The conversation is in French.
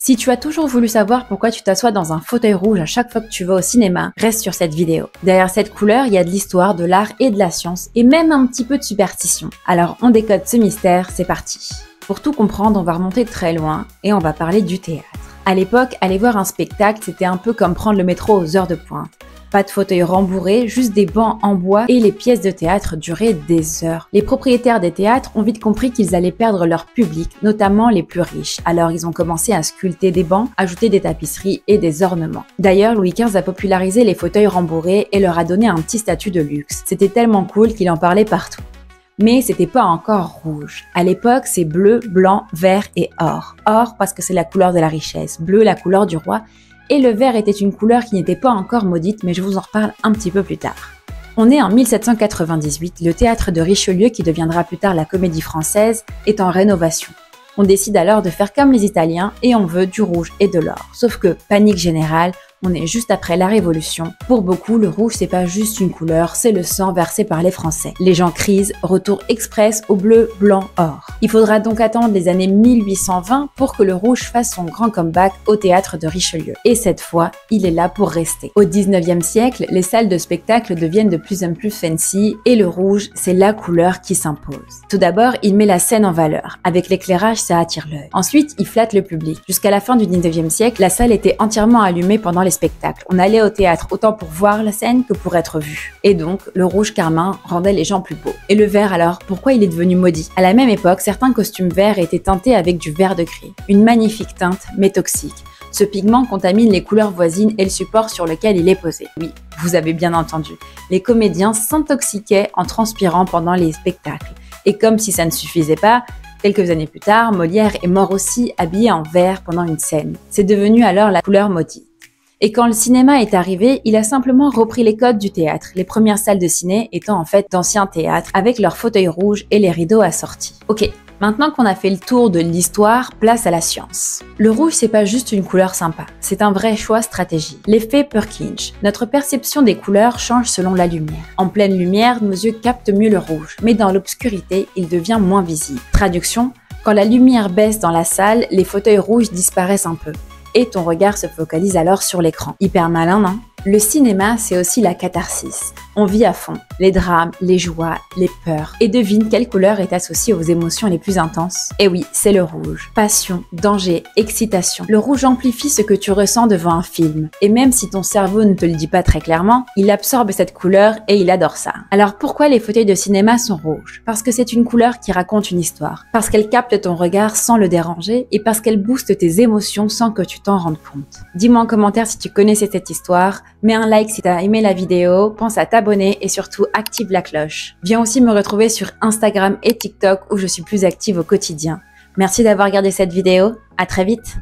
Si tu as toujours voulu savoir pourquoi tu t'assois dans un fauteuil rouge à chaque fois que tu vas au cinéma, reste sur cette vidéo. Derrière cette couleur, il y a de l'histoire, de l'art et de la science, et même un petit peu de superstition. Alors on décode ce mystère, c'est parti. Pour tout comprendre, on va remonter très loin, et on va parler du théâtre. À l'époque, aller voir un spectacle, c'était un peu comme prendre le métro aux heures de pointe. Pas de fauteuils rembourrés, juste des bancs en bois et les pièces de théâtre duraient des heures. Les propriétaires des théâtres ont vite compris qu'ils allaient perdre leur public, notamment les plus riches. Alors ils ont commencé à sculpter des bancs, ajouter des tapisseries et des ornements. D'ailleurs, Louis XV a popularisé les fauteuils rembourrés et leur a donné un petit statut de luxe. C'était tellement cool qu'il en parlait partout. Mais c'était pas encore rouge. À l'époque, c'est bleu, blanc, vert et or. Or parce que c'est la couleur de la richesse, bleu la couleur du roi, et le vert était une couleur qui n'était pas encore maudite, mais je vous en reparle un petit peu plus tard. On est en 1798, le théâtre de Richelieu, qui deviendra plus tard la Comédie Française, est en rénovation. On décide alors de faire comme les Italiens et on veut du rouge et de l'or. Sauf que, panique générale, on est juste après la Révolution. Pour beaucoup, le rouge c'est pas juste une couleur, c'est le sang versé par les Français. Les gens crient, retour express au bleu, blanc, or. Il faudra donc attendre les années 1820 pour que le rouge fasse son grand comeback au théâtre de Richelieu. Et cette fois, il est là pour rester. Au 19e siècle, les salles de spectacle deviennent de plus en plus fancy et le rouge, c'est la couleur qui s'impose. Tout d'abord, il met la scène en valeur. Avec l'éclairage, ça attire l'œil. Ensuite, il flatte le public. Jusqu'à la fin du 19e siècle, la salle était entièrement allumée pendant les spectacles. On allait au théâtre autant pour voir la scène que pour être vu. Et donc, le rouge carmin rendait les gens plus beaux. Et le vert alors, pourquoi il est devenu maudit? À la même époque, certains costumes verts étaient teintés avec du vert de gris. Une magnifique teinte, mais toxique. Ce pigment contamine les couleurs voisines et le support sur lequel il est posé. Oui, vous avez bien entendu. Les comédiens s'intoxiquaient en transpirant pendant les spectacles. Et comme si ça ne suffisait pas, quelques années plus tard, Molière est mort aussi habillé en vert pendant une scène. C'est devenu alors la couleur maudite. Et quand le cinéma est arrivé, il a simplement repris les codes du théâtre, les premières salles de ciné étant en fait d'anciens théâtres avec leurs fauteuils rouges et les rideaux assortis. Ok, maintenant qu'on a fait le tour de l'histoire, place à la science. Le rouge, c'est pas juste une couleur sympa, c'est un vrai choix stratégique. L'effet Purkinje. Notre perception des couleurs change selon la lumière. En pleine lumière, nos yeux captent mieux le rouge, mais dans l'obscurité, il devient moins visible. Traduction, quand la lumière baisse dans la salle, les fauteuils rouges disparaissent un peu. Et ton regard se focalise alors sur l'écran. Hyper malin, non? Le cinéma, c'est aussi la catharsis. On vit à fond, les drames, les joies, les peurs. Et devine quelle couleur est associée aux émotions les plus intenses? Eh oui, c'est le rouge. Passion, danger, excitation. Le rouge amplifie ce que tu ressens devant un film. Et même si ton cerveau ne te le dit pas très clairement, il absorbe cette couleur et il adore ça. Alors pourquoi les fauteuils de cinéma sont rouges? Parce que c'est une couleur qui raconte une histoire. Parce qu'elle capte ton regard sans le déranger et parce qu'elle booste tes émotions sans que tu t'en rendes compte. Dis-moi en commentaire si tu connaissais cette histoire. Mets un like si t'as aimé la vidéo, pense à t'abonner et surtout active la cloche. Viens aussi me retrouver sur Instagram et TikTok où je suis plus active au quotidien. Merci d'avoir regardé cette vidéo, à très vite!